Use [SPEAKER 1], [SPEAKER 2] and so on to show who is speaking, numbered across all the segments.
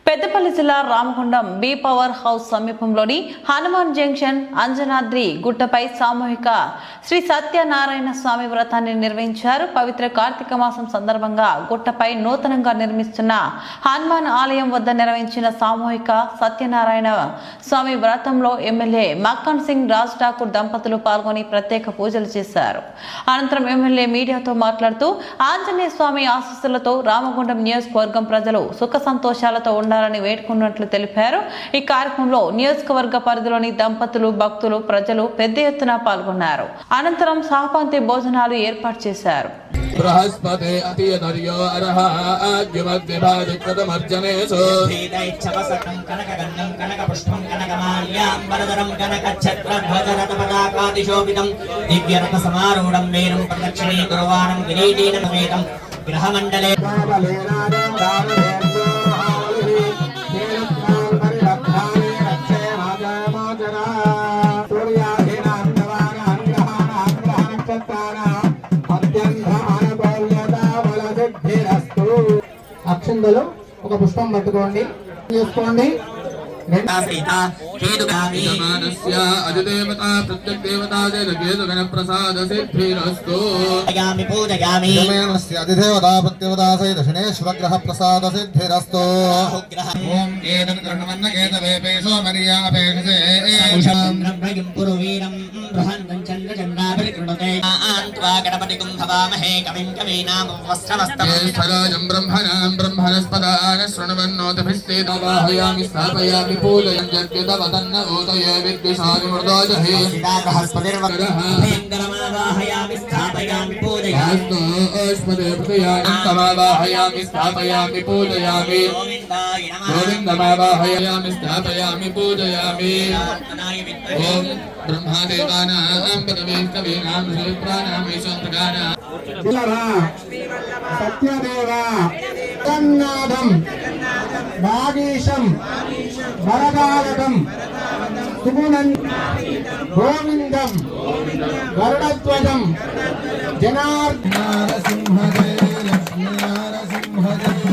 [SPEAKER 1] పెద్దపల్లి జిల్లా Ramagundam B power house సమీపంలోని Hanuman junction Anjanadri గుట్టపై సామూహిక శ్రీ సత్యనారాయణ స్వామి వ్రతాన్ని నిర్వహించారు. పవిత్ర కార్తీక మాసం సందర్భంగా గుట్టపై నూతనంగా నిర్మిస్తున్న హనుమాన్ ఆలయం వద్ద నిర్వహించిన సామూహిక సత్యనారాయణ స్వామి వ్రతంలో ఎమ్మెల్యే మక్కన్ సింగ్ రాజ్ ఠాకూర్ దంపతులు పాల్గొని ప్రత్యేక పూజలు చేశారు. అనంతరం ఎమ్మెల్యే మీడియాతో మాట్లాడుతూ ఆంజనేయ స్వామి ఆశీస్సులతో రామగుండం నియోజకవర్గం ప్రజలు సుఖ సంతోషాలతో ఉండాలని వేడుకున్నట్లు తెలిపారు. ఈ కార్యక్రమంలో నియోజకవర్గ పరిధిలోని దంపతులు, భక్తులు, ప్రజలు పెద్ద ఎత్తున పాల్గొన్నారు. అనంతరం సహపంక్తి భోజనాలు ఏర్పాటు చేశారు.
[SPEAKER 2] బృహస్పతి అతియనర్యో అర్హ ఆగ్యమద్విభాదికృతమర్జనేషు
[SPEAKER 3] భీతైచ్చవసకం కనకగంధం కనకపుష్పం కనకమాల్యాంబరధరం కనకఛత్రధ్వజరథపతాకాదిశోభితం దివ్యరథసమారూఢం వేరం ప్రదక్షిణే గురువారం కిరీటేన సమేతం గృహమండలే
[SPEAKER 4] అక్షంతలు ఒక పుష్పం పట్టుకోండి, చేసుకోండి.
[SPEAKER 2] పూజయంజర్పితవదన్న ఊతయే విద్విషాది మృదోజహే
[SPEAKER 3] భయంకరమావాహయామి స్థాపయామి పూజయామి
[SPEAKER 2] ఓష్మదే ప్రతయామి స్థాపయామి పూజయామి గోవిందమావాహయామి స్థాపయామి పూజయామి. ఓం బ్రహ్మదేవానాం పరమేశ్వరీనాం శ్రీప్రాణాం ఈశ్వరానాం
[SPEAKER 4] సత్యదేవ జగన్నాథం భాగీశం వరదాయకం సుగుణం గోవిందం గరుడధ్వజం జనార్దన సింహదే లక్ష్మీ నరసింహదే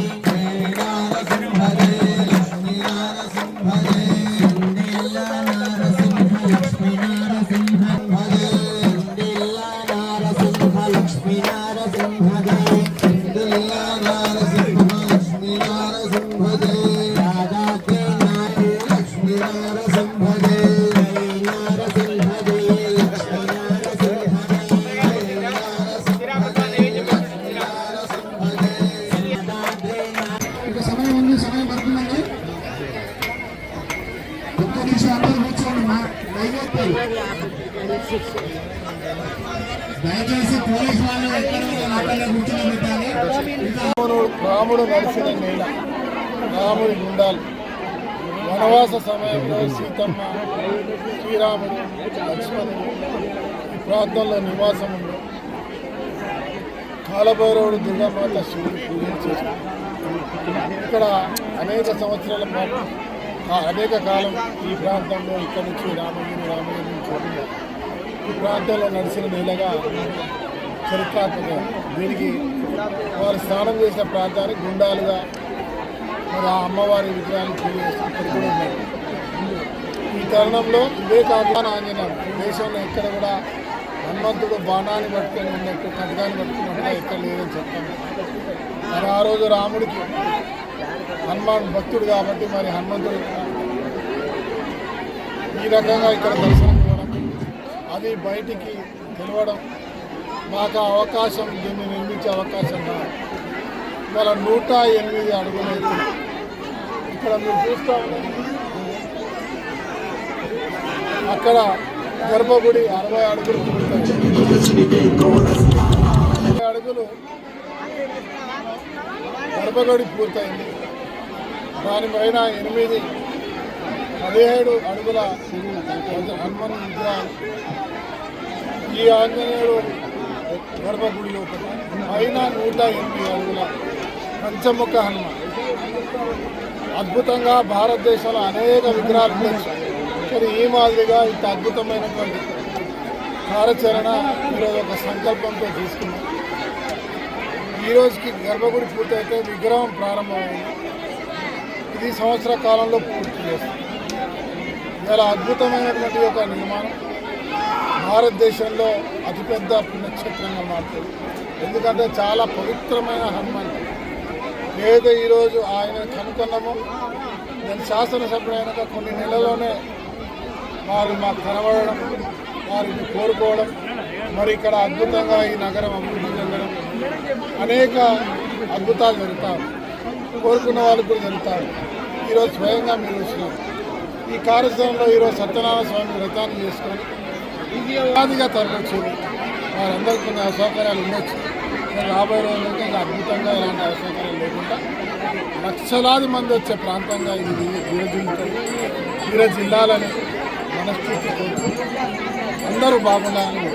[SPEAKER 4] నరసింహదే లక్ష్మీ నరసింహదే లక్ష్మీ నరసింహదే లక్ష్మీ నరసింహదే దయచేసి పోలీసు వాళ్ళు ఎక్కడ కూర్చోబెట్టాలి.
[SPEAKER 5] రాముడు నడిచిన నేల, రాముడి గుండాలు వనవాస సమయంలో సీతమ్మ, శ్రీరాముడు, లక్ష్మణుడు ఈ ప్రాంతంలో నివాసం ఉంది. కాలభైరవుడు, దుర్గామాత, శివుడు పూజించేసి ఇక్కడ అనేక సంవత్సరాల పాటు అనేక కాలం ఈ ప్రాంతంలో ఇక్కడి నుంచి రామగిరి నుంచి ఈ ప్రాంతంలో నడిచిన నేలగా చరిత్రాత్మక. దీనికి వారు స్నానం చేసిన ప్రాంతానికి గుండాలుగా మరి ఆ అమ్మవారి విగ్రహాన్ని పూజ చేస్తూ ఉన్నాయి. ఈ తరుణంలో ఇవే కాకుండా ఆంజనేయం దేశంలో ఎక్కడ కూడా హనుమంతుడు బాణాన్ని పట్టుకొని ఉన్నట్టు, ఖడ్గాన్ని పట్టుకున్నట్టుగా ఎక్కడ లేదని చెప్తాను. మరి ఆ రోజు రాముడికి హనుమాన్ భక్తుడు కాబట్టి మరి హనుమంతుడు ఈ రకంగా ఇక్కడ దర్శనం ఇవ్వడం, అది బయటికి తెలవడం, మాకు అవకాశం, దీన్ని నిర్మించే అవకాశం ఇవాళ 108 అడుగులు ఎత్తు. ఇక్కడ మీరు చూస్తూ ఉన్నారు, అక్కడ గర్భగుడి 60 అడుగులు పూర్తయింది. 60 అడుగులు గర్భగుడి పూర్తయింది. దానిపైన 17 అడుగుల హనుమాన్ విగ్రహం. ఈ ఆంజనేయుడు గర్భగుడి లోపల పైన 108 అడుగుల పంచముఖ హనుమాన్. అద్భుతంగా భారతదేశంలో అనేక విగ్రహాలు ఉండొచ్చు, కానీ ఈ మాదిరిగా ఇంత అద్భుతమైనటువంటి కార్యాచరణ ఈరోజు ఒక సంకల్పంతో తీసుకున్నాం. ఈ రోజుకి గర్భగుడి పూర్తయితే విగ్రహం ప్రారంభమైంది. ఈ సంవత్సర కాలంలో పూర్తి చేస్తాం. ఇలా అద్భుతమైనటువంటి ఒక నిర్మాణం భారతదేశంలో అతిపెద్ద పుణ్యక్షేత్రంగా మారుతుంది. ఎందుకంటే చాలా పవిత్రమైన హనుమాన్ ఏదో ఈరోజు ఆయన కనుక్కున్నామో నేను శాసనసభ్యుడైనాక కొన్ని నెలల్లోనే వారు మాకు కనబడడం, వారిని కోరుకోవడం, మరి ఇక్కడ అద్భుతంగా ఈ నగరం అభివృద్ధి చెందడం, అనేక అద్భుతాలు జరుగుతాయి. కోరుకున్న వాళ్ళకు కూడా జరుగుతాయి. ఈరోజు స్వయంగా మీరు వచ్చినారు. ఈ కార్యక్రమంలో ఈరోజు సత్యనారాయణ స్వామి వ్రతాన్ని చేసుకొని ఉపాధిగా తరలించారు. వారందరికీ కొన్ని అసౌకర్యాలు ఉండొచ్చు. రాబోయే రోజులకి ఇంకా అద్భుతంగా ఇలాంటి అసౌకర్యాలు లేకుండా లక్షలాది మంది వచ్చే ప్రాంతంగా ఇది జిల్లాలని మనస్ఫూర్తి కోరుకుంటూ అందరూ బాగుండాలని